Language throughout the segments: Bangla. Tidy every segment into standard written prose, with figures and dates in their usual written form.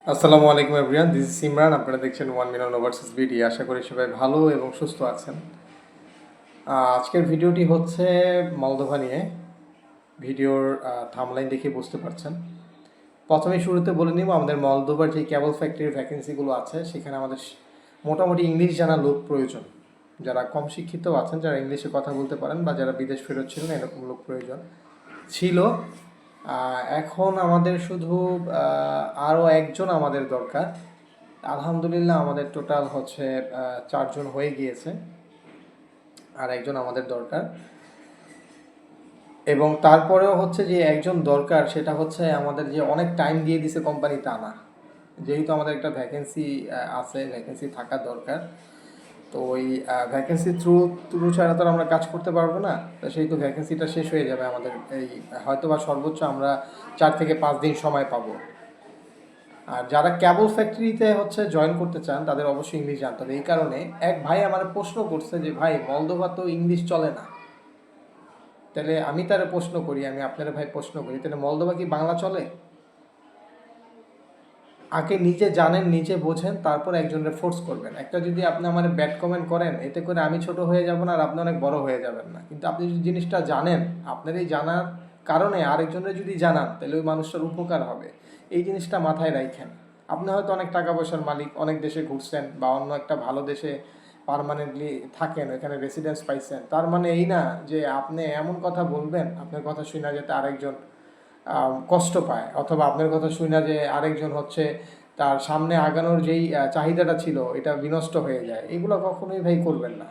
আসসালামু আলাইকুম এভরিওয়ান, দিস ইজ সিমরান। আপনারা দেখছেন 1 মিলিয়ন ওভারসিজ বিডি। আশা করি সবাই ভালো এবং সুস্থ আছেন। আজকের ভিডিওটি হচ্ছে মলদোভা নিয়ে। ভিডিওর থাম্বনেইল দেখে বুঝতে পারছেন। প্রথমে শুরুতে বলে নিব, আমাদের মলদোভার যে কেবল ফ্যাক্টরির ভ্যাকেন্সিগুলো আছে সেখানে আমাদের মোটামুটি ইংলিশ জানা লোক প্রয়োজন। যারা কম শিক্ষিত আছেন, যারা ইংলিশে কথা বলতে পারেন বা যারা বিদেশ ফেরত ছিলেন, এরকম লোক প্রয়োজন ছিল। এখন আমাদের শুধু আরও একজন আমাদের দরকার। আলহামদুলিল্লাহ আমাদের টোটাল হচ্ছে 4 জন হয়ে গিয়েছে, আর একজন আমাদের দরকার। এবং তারপরেও হচ্ছে যে একজন দরকার, সেটা হচ্ছে আমাদের যে অনেক টাইম দিয়ে দিছে কোম্পানি তা না। যেহেতু আমাদের একটা ভ্যাকেন্সি আছে, ভ্যাকেন্সি থাকা দরকার। তো ওই ভ্যাকেন্সি থ্রু ছাড়া তো আমরা কাজ করতে পারবো না। তো সেই তো ভ্যাকেন্সিটা শেষ হয়ে যাবে আমাদের, এই হয়তো বা সর্বোচ্চ আমরা 4 থেকে 5 দিন সময় পাবো। আর যারা কেবল ফ্যাক্টরিতে হচ্ছে জয়েন করতে চান তাদের অবশ্যই ইংলিশ জানতে হবে। এই কারণে এক ভাই আমার প্রশ্ন করছে যে ভাই, মলদোভা তো ইংলিশ চলে না। তাহলে আমি তারা প্রশ্ন করি, আমি আপনার ভাই প্রশ্ন করি, তাহলে মলদোভা কি বাংলা চলে? আগে নিজে জানেন, নিজে বোঝেন, তারপর একজনের ফোর্স করবেন। একটা যদি আপনি আমার ব্যাড কমেন্ট করেন, এতে করে আমি ছোট হয়ে যাব না আর আপনি অনেক বড় হয়ে যাবেন না। কিন্তু আপনি যদি জিনিসটা জানেন, আপনার এই জানার কারণে আরেকজনের যদি জানান, তাহলে ওই মানুষটার উপকার হবে। এই জিনিসটা মাথায় রাখেন। আপনি হয়তো অনেক টাকা পয়সার মালিক, অনেক দেশে ঘুরছেন বা অন্য একটা ভালো দেশে পার্মানেন্টলি থাকেন, এখানে রেসিডেন্স পাইছেন, তার মানে এই না যে আপনি এমন কথা বলবেন আপনার কথা শুনে যাতে আরেকজন কষ্ট পায়, অথবা আপনার কথা শুনে যে আরেকজন হচ্ছে তার সামনে আগানোর যেই চাহিদাটা ছিল এটা বিনষ্ট হয়ে যায়। এগুলো কখনোই ভাই করবেন না।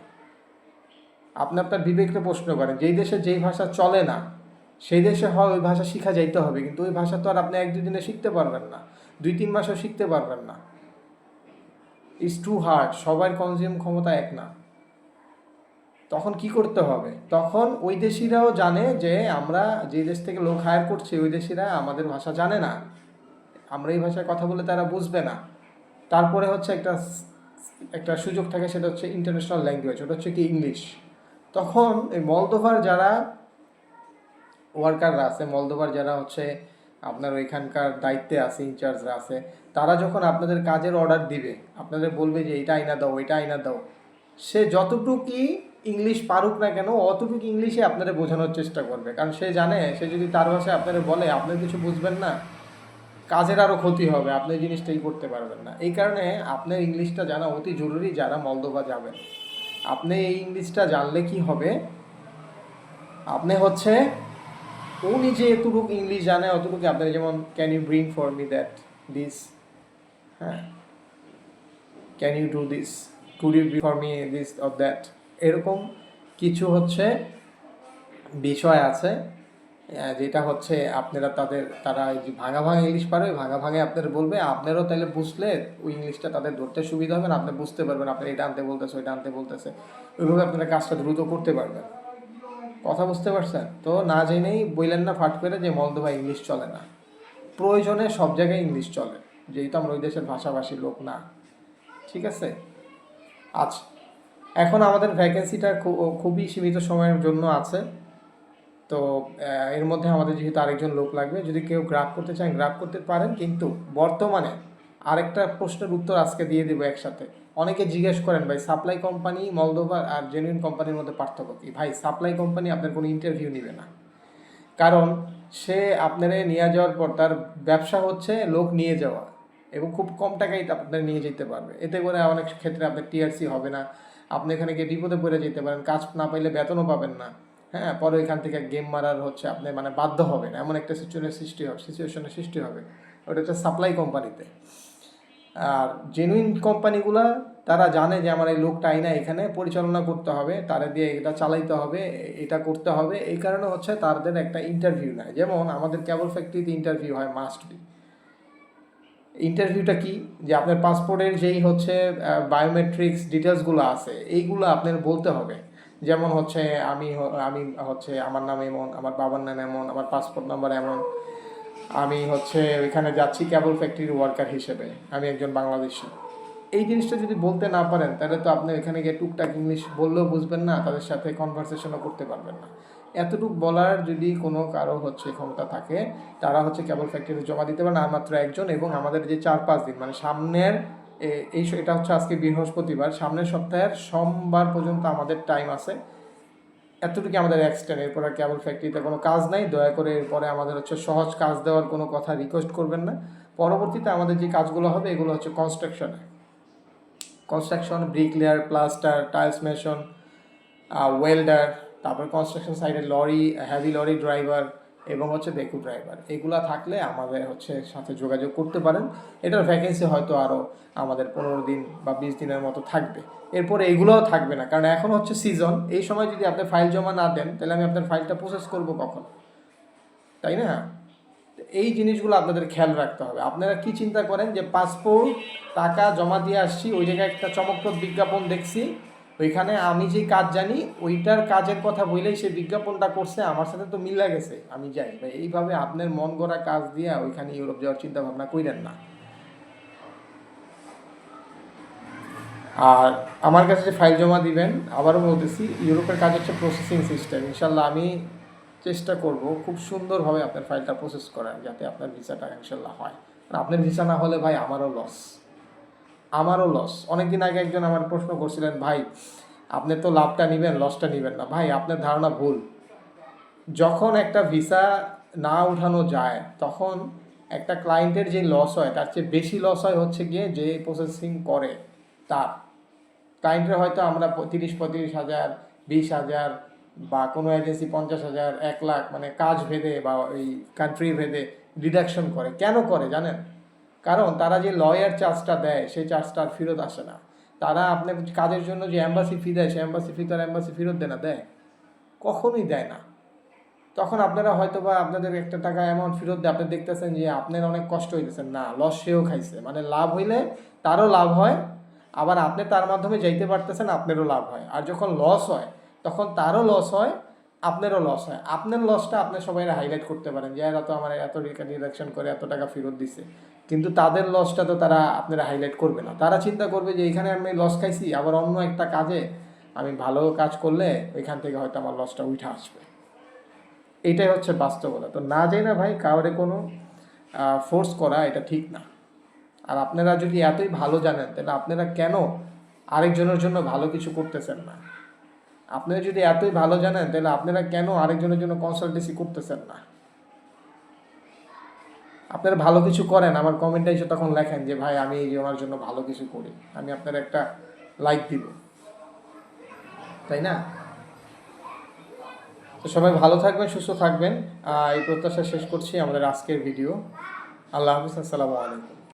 আপনি আপনার বিবেককে প্রশ্ন করেন, যেই দেশে যেই ভাষা চলে না সেই দেশে হয় ওই ভাষা শিখা যাইতে হবে, কিন্তু ওই ভাষা তো আর আপনি 1-2 দিনে শিখতে পারবেন না, 2-3 মাসও শিখতে পারবেন না। ইটস টু হার্ড, সবার কনজিউম ক্ষমতা এক না। তখন কি করতে হবে? তখন ওই দেশিরাও জানে যে আমরা যে দেশ থেকে লোক হায়ার করছি ওই দেশিরা আমাদের ভাষা জানে না, আমরা এই ভাষায় কথা বলে তারা বুঝবে না। তারপরে হচ্ছে একটা একটা সুযোগ থাকে, সেটা হচ্ছে ইন্টারন্যাশনাল ল্যাঙ্গুয়েজ, ওটা হচ্ছে কি ইংলিশ। তখন এই মলদোভার যারা ওয়ার্কাররা আছে, মলদোভার যারা হচ্ছে আপনার ওইখানকার দায়িত্বে আছে, ইনচার্জরা আছে, তারা যখন আপনাদের কাজের অর্ডার দিবে, আপনাদের বলবে যে এটা আইনা দাও, ওইটা আইনা দাও, সে যতটুকুই ইংলিশ পারুক না কেন অতটুকু ইংলিশে আপনারা বোঝানোর চেষ্টা করবে। কারণ সে জানে, সে যদি তার ভাষায় আপনারা বলে আপনার কিছু বুঝবেন না, কাজের আরও ক্ষতি হবে, আপনি জিনিসটাই করতে পারবেন না। এই কারণে আপনার ইংলিশটা জানা অতি জরুরি যারা মলদোভা যাবেন। আপনি এই ইংলিশটা জানলে কি হবে, আপনি হচ্ছে ও নিজে এতটুকু ইংলিশ জানে অতটুকু আপনার, যেমন can you bring for me that this, হ্যাঁ, can you do this, could you bring for me this or that, এরকম কিছু হচ্ছে বিষয় আছে যেটা হচ্ছে আপনারা তারা যে ভাঙা ভাঙা ইংলিশ পারে, ভাঙা ভাঙে আপনারা বলবে, আপনারও তাহলে বুঝলে ওই ইংলিশটা তাদের ধরতে সুবিধা হবে না, আপনি বুঝতে পারবেন আপনার এটা আনতে বলতেছে ওইটা আনতে বলতেছে, ওইভাবে আপনারা কাজটা দ্রুত করতে পারবেন। কথা বুঝতে পারছেন তো? না জেনেই বললেন না ফাট করে যে মলদোভা ইংলিশ চলে না। প্রয়োজনে সব জায়গায় ইংলিশ চলে, যেহেতু আমরা ওই দেশের ভাষাভাষী লোক না। ঠিক আছে? আচ্ছা, এখন আমাদের ভ্যাকেন্সিটা খুবই সীমিত সময়ের জন্য আছে। তো এর মধ্যে আমাদের যেহেতু আরেকজন লোক লাগবে, যদি কেউ গ্রাফ করতে চান গ্রাফ করতে পারেন। কিন্তু বর্তমানে আরেকটা প্রশ্নের উত্তর আজকে দিয়ে দেবো একসাথে। অনেকে জিজ্ঞেস করেন ভাই, সাপ্লাই কোম্পানি মলদোভা আর জেনুইন কোম্পানির মধ্যে পার্থক্য কী? ভাই, সাপ্লাই কোম্পানি আপনার কোনো ইন্টারভিউ নেবে না, কারণ সে আপনারে নিয়ে যাওয়ার পর তার ব্যবসা হচ্ছে লোক নিয়ে যাওয়া, এবং খুব কম টাকায় আপনার নিয়ে যেতে পারবে। এতে করে অনেক ক্ষেত্রে আপনার টিআরসি হবে না, আপনি এখানে গিয়ে বিপদে পড়ে যেতে পারেন, কাজ না পাইলে বেতনও পাবেন না। হ্যাঁ, পরে ওইখান থেকে গেম মারার হচ্ছে আপনি মানে বাধ্য হবেন, এমন একটা সিচুয়েশনের সৃষ্টি হবে। ওটা হচ্ছে সাপ্লাই কোম্পানিতে। আর জেনুইন কোম্পানিগুলা তারা জানে যে আমার এই লোকটা আইনা এখানে পরিচালনা করতে হবে, তারা দিয়ে এটা চালাইতে হবে, এটা করতে হবে। এই কারণে হচ্ছে তাদের একটা ইন্টারভিউ নেয়। যেমন আমাদের কেবল ফ্যাক্টরিতে ইন্টারভিউ হয়, মাস্ট বি। ইন্টারভিউটা কি, যে আপনার পাসপোর্টের যেই হচ্ছে বায়োমেট্রিক্স ডিটেলসগুলো আছে এইগুলো আপনার বলতে হবে। যেমন হচ্ছে আমি হচ্ছে আমার নাম এমন, আমার বাবার নাম এমন, আমার পাসপোর্ট নাম্বার এমন, আমি হচ্ছে ওইখানে যাচ্ছি কেবল ফ্যাক্টরির ওয়ার্কার হিসেবে, আমি একজন বাংলাদেশি। এই জিনিসটা যদি বলতে না পারেন তাহলে তো আপনি এখানে গিয়ে টুকটাক ইংলিশ বললেও বুঝবেন না, তাদের সাথে কনভারসেশনও করতে পারবেন না। এতটুকু বলার যদি কোনো কারো হচ্ছে ক্ষমতা থাকে, তারা হচ্ছে কেবল ফ্যাক্টরিতে জমা দিতে পারেন, আর মাত্র একজন। এবং আমাদের যে 4-5 দিন মানে সামনের এটা হচ্ছে আজকে বৃহস্পতিবার, সামনের সপ্তাহের সোমবার পর্যন্ত আমাদের টাইম আছে। এতটুকু আমাদের এক্সটেন্ড, এরপর আর কেবল ফ্যাক্টরিতে কোনো কাজ নাই। দয়া করে এরপরে আমাদের হচ্ছে সহজ কাজ দেওয়ার কোনো কথা রিকোয়েস্ট করবেন না। পরবর্তীতে আমাদের যে কাজগুলো হবে এগুলো হচ্ছে construction, bricklayer, plaster, tiles mason, welder, তারপর কনস্ট্রাকশন সাইডে লরি, হেভি লরি ড্রাইভার এবং হচ্ছে বেকু ড্রাইভার, এগুলা থাকলে আমাদের হচ্ছে সাথে যোগাযোগ করতে পারেন। এটার ভ্যাকেন্সি হয়তো আরও আমাদের 15 দিন বা 20 দিনের মতো থাকবে। এরপরে এগুলোও থাকবে না, কারণ এখন হচ্ছে সিজন। এই সময় যদি আপনি ফাইল জমা না দেন, তাহলে আমি আপনার ফাইলটা প্রসেস করব কখন, তাই না? এই জিনিসগুলো আপনাদের খেয়াল রাখতে হবে। আপনারা কি চিন্তা করেন যে পাসপোর্ট টাকা জমা দিয়ে আসছি, ওই জায়গায় একটা চমকপ্রদ বিজ্ঞাপন দেখছি, ওইখানে আমি যে কাজ জানি ওইটার কাজের কথা বললেই সে বিজ্ঞাপনটা করছে, আমার সাথে তো মিলা গেছে, আমি যাই ভাই। এইভাবে আপনার মন গড়া কাজ দিয়ে ওইখানে ইউরোপ যাওয়ার চিন্তা ভাবনা করেন না। আর আমার কাছে যে ফাইল জমা দিবেন, আবারও বলতেছি, ইউরোপের কাজ হচ্ছে প্রসেসিং সিস্টেম। ইনশাল্লাহ আমি চেষ্টা করব খুব সুন্দরভাবে আপনার ফাইলটা প্রসেস করার, যাতে আপনার ভিসাটা ইনশাল্লাহ হয়। আর আপনার ভিসা না হলে ভাই আমারও লস। অনেকদিন আগে একজন আমার প্রশ্ন করছিলেন, ভাই আপনি তো লাভটা নেবেন, লসটা নেবেন না। ভাই আপনার ধারণা ভুল। যখন একটা ভিসা না উঠানো যায়, তখন একটা ক্লায়েন্টের যে লস হয় তার চেয়ে বেশি লস হয় হচ্ছে গিয়ে যে প্রসেসিং করে তার। ক্লায়েন্টের হয়তো আমরা 30-35 হাজার, 20 হাজার, বা কোনো এজেন্সি 50 হাজার, 1 লাখ, মানে কাজ ভেদে বা ওই কান্ট্রি ভেদে ডিডাকশন করে। কেন করে জানেন? কারণ তারা যে লয়ার চার্জটা দেয় সেই চার্জটা আর ফেরত আসে না। তারা আপনার কাজের জন্য যে অ্যাম্বাসি ফি দেয়, সেই অ্যাম্বাসি ফি তার অ্যাম্বাসি ফেরত দেয়? কখনোই দেয় না। তখন আপনারা হয়তো বা আপনাদের একটা টাকা অ্যামাউন্ট ফেরত দিয়ে আপনি দেখতেছেন যে আপনার অনেক কষ্ট হইতেছেন, না, লস সেও খাইছে। মানে লাভ হইলে তারও লাভ হয়, আবার আপনি তার মাধ্যমে যাইতে পারতেছেন, আপনারও লাভ হয়। আর যখন লস হয় তখন তারও লস হয়, আপনারও লস হয়। আপনার লসটা আপনি সবাই হাইলাইট করতে পারেন যে এরা তো আমার এত ডিডাকশন করে এত টাকা ফেরত দিছে, কিন্তু তাদের লসটা তো তারা আপনারা হাইলাইট করবে না। তারা চিন্তা করবে যে এখানে আমি লস খাইছি, আবার অন্য একটা কাজে আমি ভালো কাজ করলে ওইখান থেকে হয়তো আমার লসটা উঠে আসবে। এটাই হচ্ছে বাস্তবতা। তো না যাই না ভাই, কাউরে কোনো ফোর্স করা এটা ঠিক না। আর আপনারা যদি এতই ভালো জানেন, তাহলে আপনারা কেন আরেকজনের জন্য ভালো কিছু করতেছেন না? আপনারা যদি এতই ভালো জানেন, তাহলে আপনারা কেন আরেকজনের জন্য কনসালটেন্সি করতেছেন না? আপনারা ভালো কিছু করেন, আমার কমেন্টে এসে তখন লেখেন যে ভাই আমি এই ওনার জন্য ভালো কিছু করি, আমি আপনার একটা লাইক দিব, তাই না? তো সবাই ভালো থাকবেন, সুস্থ থাকবেন, এই প্রত্যাশা শেষ করছি আমাদের আজকের ভিডিও। আল্লাহ হাফিজ, আসসালামু আলাইকুম।